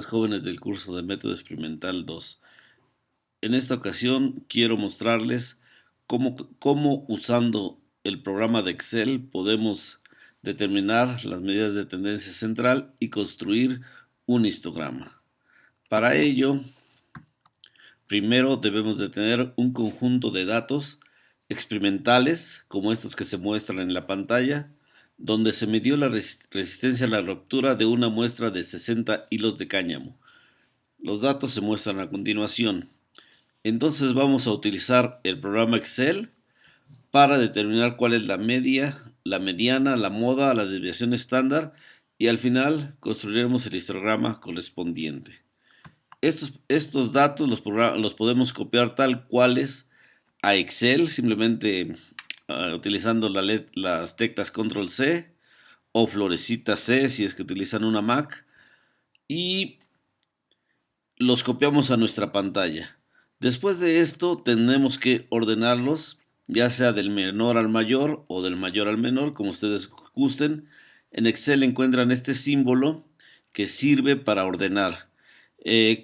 Jóvenes del curso de Método Experimental 2. En esta ocasión quiero mostrarles cómo usando el programa de Excel podemos determinar las medidas de tendencia central y construir un histograma. Para ello, primero debemos de tener un conjunto de datos experimentales, como estos que se muestran en la pantalla, donde se midió la resistencia a la ruptura de una muestra de 60 hilos de cáñamo. Los datos se muestran a continuación. Entonces vamos a utilizar el programa Excel para determinar cuál es la media, la mediana, la moda, la desviación estándar y al final construiremos el histograma correspondiente. Estos datos los podemos copiar tal cuales a Excel, simplemente utilizando las teclas Control C o florecita C si es que utilizan una Mac, y los copiamos a nuestra pantalla. Después de esto tenemos que ordenarlos, ya sea del menor al mayor o del mayor al menor, como ustedes gusten. En Excel encuentran este símbolo que sirve para ordenar.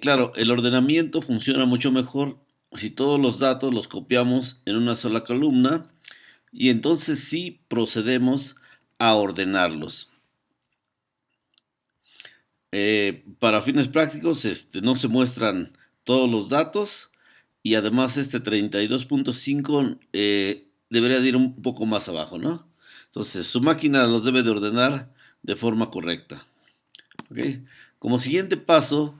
Claro, el ordenamiento funciona mucho mejor si todos los datos los copiamos en una sola columna y entonces sí procedemos a ordenarlos. Para fines prácticos no se muestran todos los datos y además este 32.5 debería de ir un poco más abajo, ¿no? Entonces su máquina los debe de ordenar de forma correcta. ¿Okay? Como siguiente paso,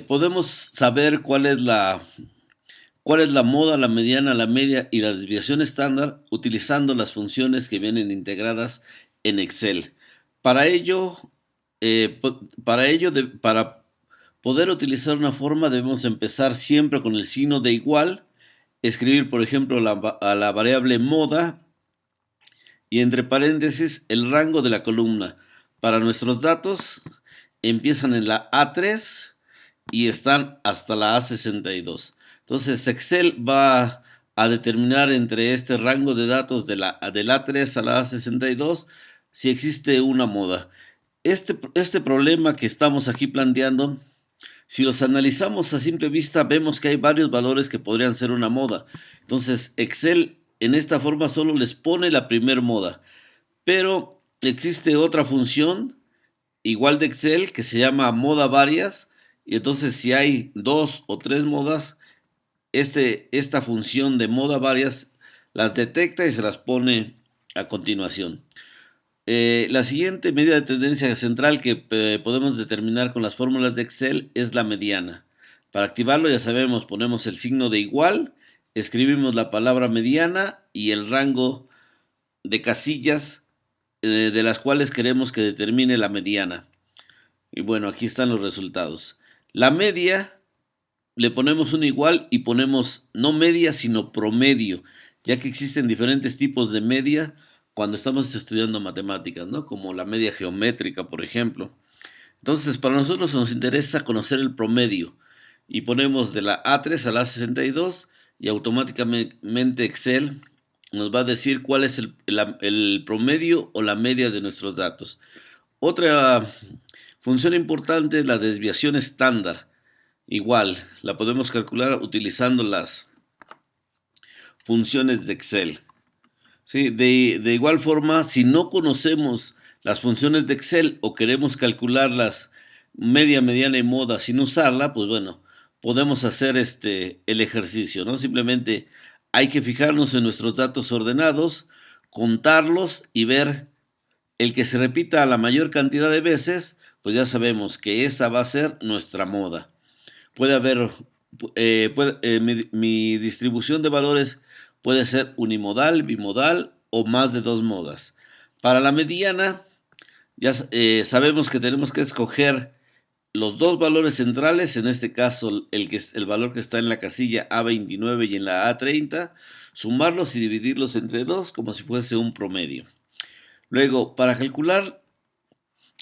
podemos saber cuál es la moda, la mediana, la media y la desviación estándar utilizando las funciones que vienen integradas en Excel. Para ello, para poder utilizar una forma debemos empezar siempre con el signo de igual, escribir por ejemplo a la variable moda y entre paréntesis el rango de la columna. Para nuestros datos empiezan en la A3 y están hasta la A62. Entonces Excel va a determinar entre este rango de datos del A3 a la A62 si existe una moda. Este problema que estamos aquí planteando, si los analizamos a simple vista, vemos que hay varios valores que podrían ser una moda. Entonces Excel en esta forma solo les pone la primer moda. Pero existe otra función igual de Excel que se llama moda varias. Y entonces si hay 2 o 3 modas, esta función de moda varias las detecta y se las pone a continuación. La siguiente medida de tendencia central que podemos determinar con las fórmulas de Excel es la mediana. Para activarlo ya sabemos, ponemos el signo de igual, escribimos la palabra mediana y el rango de casillas de las cuales queremos que determine la mediana. Y bueno, aquí están los resultados. La media le ponemos un igual y ponemos no media sino promedio, ya que existen diferentes tipos de media cuando estamos estudiando matemáticas, ¿no? Como la media geométrica, por ejemplo. Entonces, para nosotros nos interesa conocer el promedio y ponemos de la A3 a la A62 y automáticamente Excel nos va a decir cuál es el promedio o la media de nuestros datos. Otra función importante es la desviación estándar. Igual, la podemos calcular utilizando las funciones de Excel. ¿Sí? De igual forma, si no conocemos las funciones de Excel o queremos calcularlas media, mediana y moda sin usarla, pues bueno, podemos hacer el ejercicio, ¿no? Simplemente hay que fijarnos en nuestros datos ordenados, contarlos y ver el que se repita la mayor cantidad de veces, pues ya sabemos que esa va a ser nuestra moda. Puede haber, mi distribución de valores puede ser unimodal, bimodal o más de 2 modas. Para la mediana, ya sabemos que tenemos que escoger los dos valores centrales, en este caso el valor que está en la casilla A29 y en la A30, sumarlos y dividirlos entre 2 como si fuese un promedio. Luego, para calcular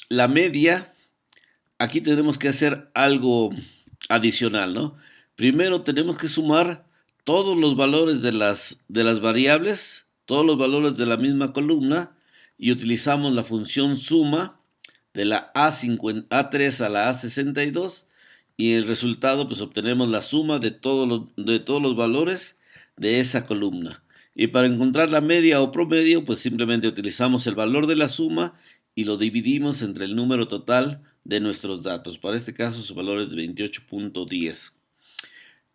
la media, aquí tenemos que hacer algo adicional, ¿no? Primero tenemos que sumar todos los valores de las variables, todos los valores de la misma columna y utilizamos la función suma de la A3 a la A62 y el resultado pues obtenemos la suma de todos los valores de esa columna. Y para encontrar la media o promedio pues simplemente utilizamos el valor de la suma y lo dividimos entre el número total de nuestros datos. Para este caso su valor es de 28.10.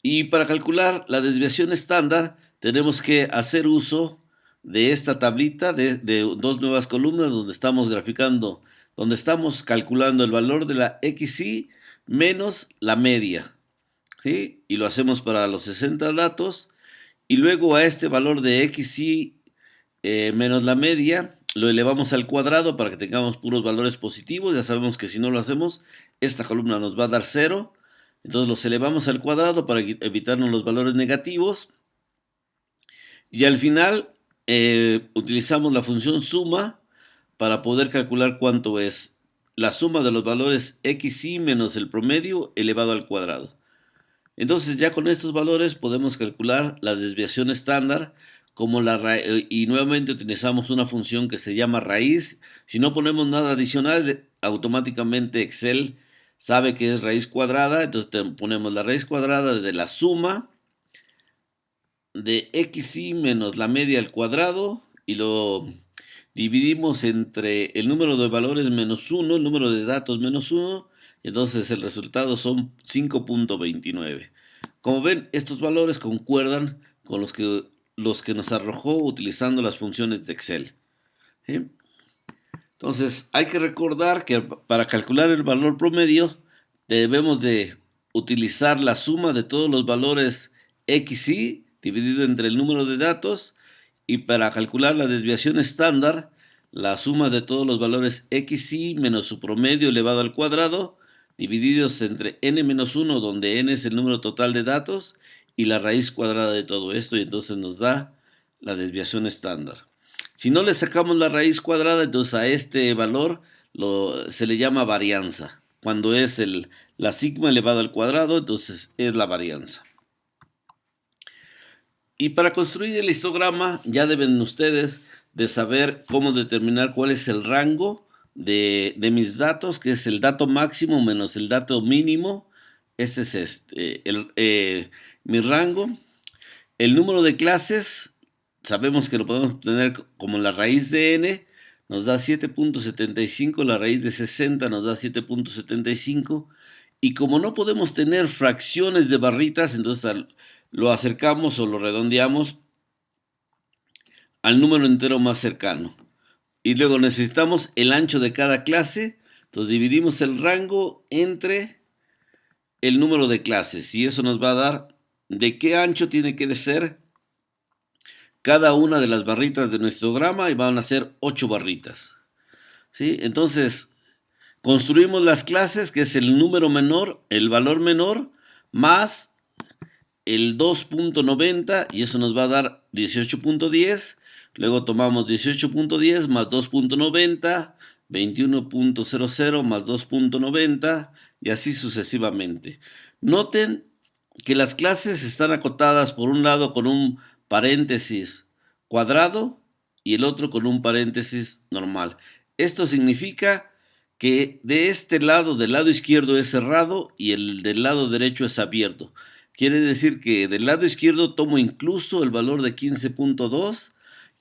Y para calcular la desviación estándar tenemos que hacer uso de esta tablita de dos nuevas columnas donde estamos graficando, donde estamos calculando el valor de la XY menos la media, ¿sí? Y lo hacemos para los 60 datos y luego a este valor de XY menos la media lo elevamos al cuadrado para que tengamos puros valores positivos. Ya sabemos que si no lo hacemos, esta columna nos va a dar 0. Entonces los elevamos al cuadrado para evitarnos los valores negativos. Y al final utilizamos la función suma para poder calcular cuánto es la suma de los valores XY menos el promedio elevado al cuadrado. Entonces ya con estos valores podemos calcular la desviación estándar como y nuevamente utilizamos una función que se llama raíz. Si no ponemos nada adicional, automáticamente Excel sabe que es raíz cuadrada, entonces ponemos la raíz cuadrada de la suma de XY menos la media al cuadrado y lo dividimos entre el número de valores menos 1, el número de datos menos 1, entonces el resultado son 5.29. Como ven, estos valores concuerdan con los que nos arrojó utilizando las funciones de Excel. ¿Sí? Entonces hay que recordar que para calcular el valor promedio debemos de utilizar la suma de todos los valores XY dividido entre el número de datos, y para calcular la desviación estándar, la suma de todos los valores XY menos su promedio elevado al cuadrado, divididos entre n-1, donde n es el número total de datos, y la raíz cuadrada de todo esto, y entonces nos da la desviación estándar. Si no le sacamos la raíz cuadrada, entonces a este valor se le llama varianza. Cuando es la sigma elevado al cuadrado, entonces es la varianza. Y para construir el histograma ya deben ustedes de saber cómo determinar cuál es el rango de mis datos, que es el dato máximo menos el dato mínimo. Este es mi rango. El número de clases, sabemos que lo podemos obtener como la raíz de n, nos da 7.75, la raíz de 60 nos da 7.75, y como no podemos tener fracciones de barritas, entonces lo acercamos o lo redondeamos al número entero más cercano. Y luego necesitamos el ancho de cada clase, entonces dividimos el rango entre el número de clases, y eso nos va a dar de qué ancho tiene que ser cada una de las barritas de nuestro histograma, y van a ser 8 barritas. ¿Sí? Entonces, construimos las clases, que es el número menor, el valor menor, más el 2.90, y eso nos va a dar 18.10. Luego tomamos 18.10 más 2.90, 21.00 más 2.90, y así sucesivamente. Noten que las clases están acotadas por un lado con un paréntesis cuadrado y el otro con un paréntesis normal. Esto significa que de este lado, del lado izquierdo es cerrado y el del lado derecho es abierto. Quiere decir que del lado izquierdo tomo incluso el valor de 15.2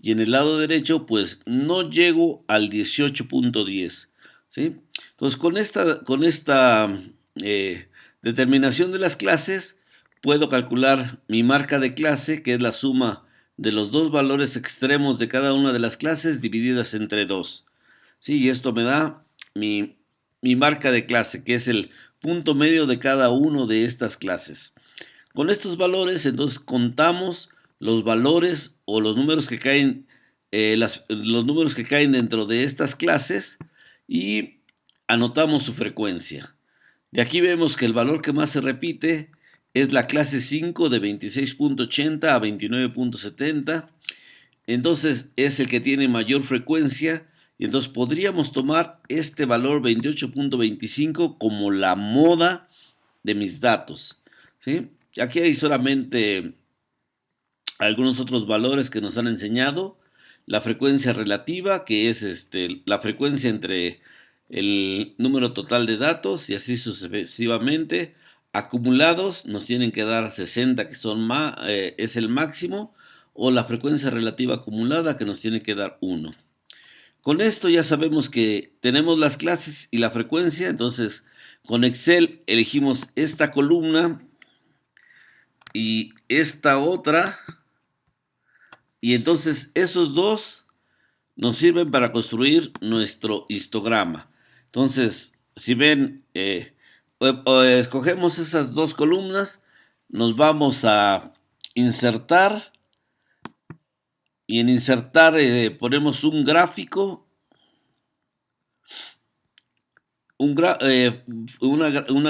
y en el lado derecho pues no llego al 18.10. ¿Sí? Entonces con esta determinación de las clases puedo calcular mi marca de clase, que es la suma de los dos valores extremos de cada una de las clases divididas entre 2. ¿Sí? Y esto me da mi marca de clase, que es el punto medio de cada uno de estas clases. Con estos valores, entonces, contamos los valores o los números que caen, los números que caen dentro de estas clases y anotamos su frecuencia. De aquí vemos que el valor que más se repite es la clase 5 de 26.80 a 29.70. Entonces es el que tiene mayor frecuencia, y entonces podríamos tomar este valor 28.25 como la moda de mis datos. ¿Sí? Aquí hay solamente algunos otros valores que nos han enseñado. La frecuencia relativa, que es la frecuencia entre el número total de datos y así sucesivamente. Acumulados nos tienen que dar 60, que es el máximo, o la frecuencia relativa acumulada, que nos tiene que dar 1. Con esto ya sabemos que tenemos las clases y la frecuencia. Entonces con Excel elegimos esta columna y esta otra, y entonces esos dos nos sirven para construir nuestro histograma. Entonces, si ven, escogemos esas dos columnas, nos vamos a insertar, y en insertar ponemos un gráfico, una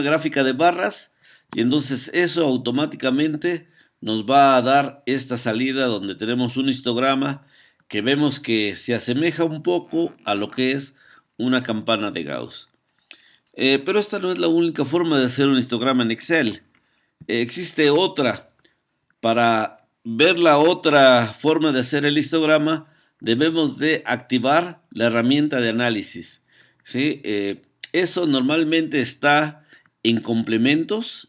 gráfica de barras, y entonces eso automáticamente nos va a dar esta salida donde tenemos un histograma que vemos que se asemeja un poco a lo que es una campana de Gauss. Pero esta no es la única forma de hacer un histograma en Excel. Existe otra. Para ver la otra forma de hacer el histograma, debemos de activar la herramienta de análisis, ¿sí? Eso normalmente está en complementos.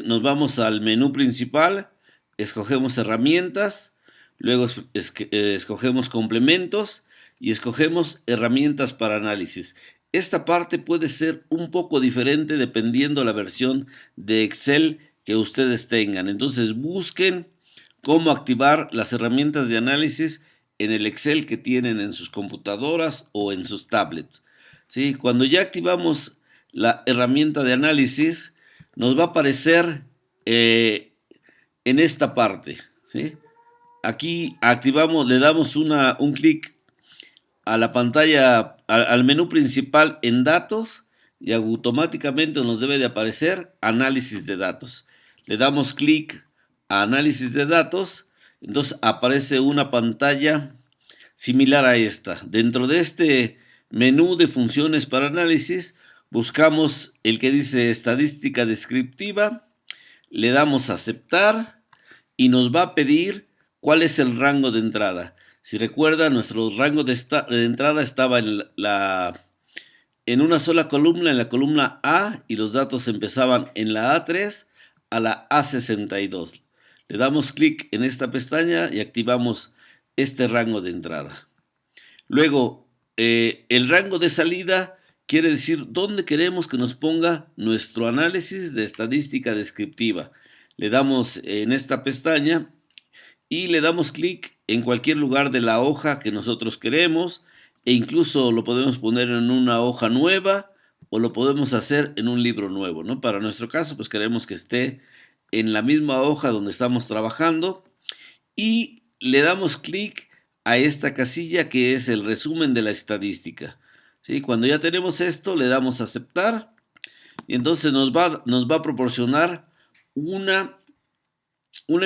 Nos vamos al menú principal, escogemos herramientas, luego escogemos complementos y escogemos herramientas para análisis. Esta parte puede ser un poco diferente dependiendo la versión de Excel que ustedes tengan. Entonces busquen cómo activar las herramientas de análisis en el Excel que tienen en sus computadoras o en sus tablets. ¿Sí? Cuando ya activamos la herramienta de análisis, nos va a aparecer en esta parte, ¿sí? Aquí activamos, le damos un clic a la pantalla, al menú principal en datos, y automáticamente nos debe de aparecer análisis de datos. Le damos clic a análisis de datos, entonces aparece una pantalla similar a esta. Dentro de este menú de funciones para análisis, buscamos el que dice estadística descriptiva, le damos a aceptar y nos va a pedir cuál es el rango de entrada. Si recuerda, nuestro rango de entrada estaba en una sola columna, en la columna A, y los datos empezaban en la A3 a la A62. Le damos clic en esta pestaña y activamos este rango de entrada. Luego, el rango de salida quiere decir dónde queremos que nos ponga nuestro análisis de estadística descriptiva. Le damos en esta pestaña y le damos clic en cualquier lugar de la hoja que nosotros queremos, e incluso lo podemos poner en una hoja nueva o lo podemos hacer en un libro nuevo, ¿no? Para nuestro caso, pues queremos que esté en la misma hoja donde estamos trabajando, y le damos clic a esta casilla que es el resumen de la estadística, ¿sí? Cuando ya tenemos esto, le damos a aceptar y entonces nos va a proporcionar una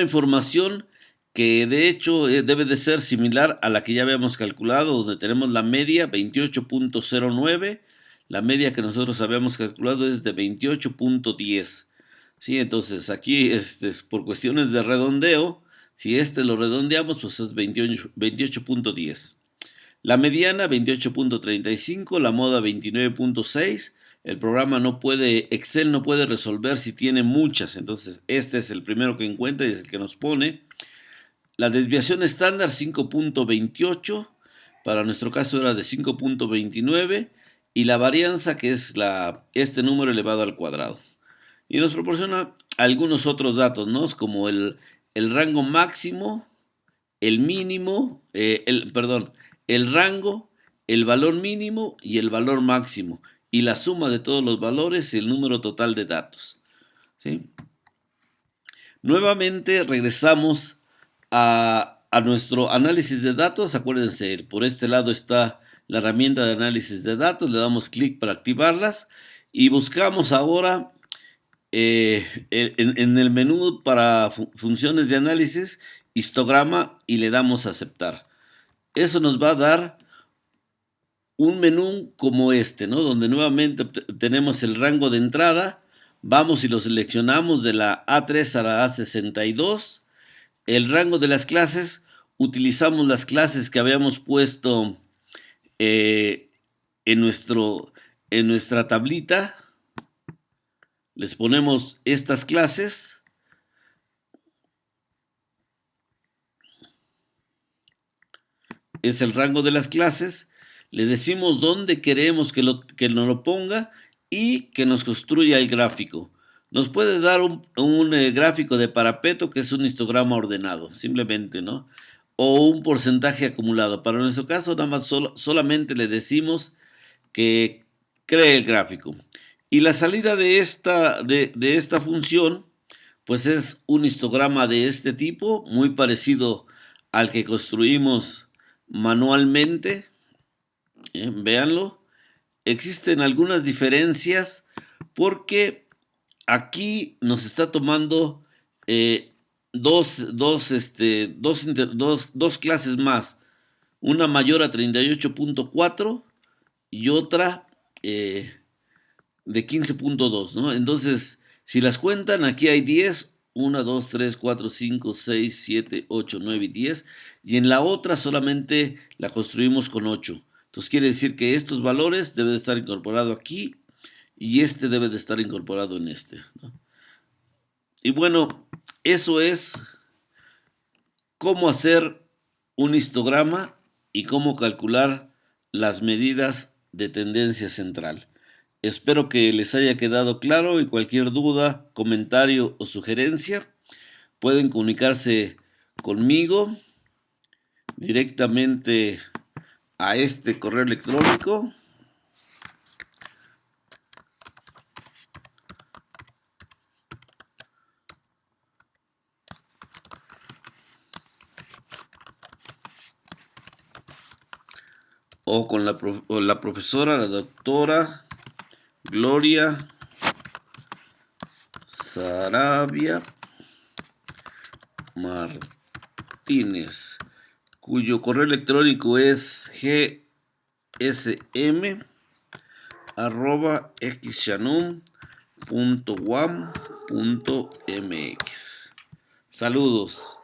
información que de hecho debe de ser similar a la que ya habíamos calculado, donde tenemos la media 28.09, la media que nosotros habíamos calculado es de 28.10. ¿Sí? Entonces aquí por cuestiones de redondeo, si lo redondeamos, pues es 28.10. La mediana 28.35, la moda 29.6. El programa Excel no puede resolver si tiene muchas, entonces este es el primero que encuentra y es el que nos pone. La desviación estándar 5.28, para nuestro caso era de 5.29, y la varianza, que es este número elevado al cuadrado. Y nos proporciona algunos otros datos, ¿no? Como el rango máximo, el mínimo, el rango, el valor mínimo y el valor máximo, y la suma de todos los valores y el número total de datos, ¿sí? Nuevamente regresamos a nuestro análisis de datos. Acuérdense, por este lado está la herramienta de análisis de datos, le damos clic para activarlas y buscamos ahora en el menú para funciones de análisis, histograma, y le damos a aceptar. Eso nos va a dar un menú como este, ¿no? Donde nuevamente tenemos el rango de entrada, vamos y lo seleccionamos de la A3 a la A62. El rango de las clases, utilizamos las clases que habíamos puesto en en nuestra tablita les ponemos estas clases. Es el rango de las clases. Le decimos dónde queremos que nos lo ponga y que nos construya el gráfico. Nos puede dar un gráfico de parapeto, que es un histograma ordenado, simplemente, ¿no? O un porcentaje acumulado. Para nuestro caso, nada más solamente le decimos que cree el gráfico. Y la salida de esta función, pues es un histograma de este tipo, muy parecido al que construimos manualmente. Véanlo. Existen algunas diferencias porque aquí nos está tomando dos clases más. Una mayor a 38.4 y otra de 15.2, ¿no? Entonces, si las cuentan, aquí hay 10, 1, 2, 3, 4, 5, 6, 7, 8, 9 y 10, y en la otra solamente la construimos con 8. Entonces quiere decir que estos valores deben de estar incorporados aquí y este debe de estar incorporado en este, ¿no? Y bueno, eso es cómo hacer un histograma y cómo calcular las medidas de tendencia central. Espero que les haya quedado claro y cualquier duda, comentario o sugerencia pueden comunicarse conmigo directamente a este correo electrónico o con la profesora, la doctora Gloria Saravia Martínez, cuyo correo electrónico es gsm@xshanum.wam.mx. Saludos.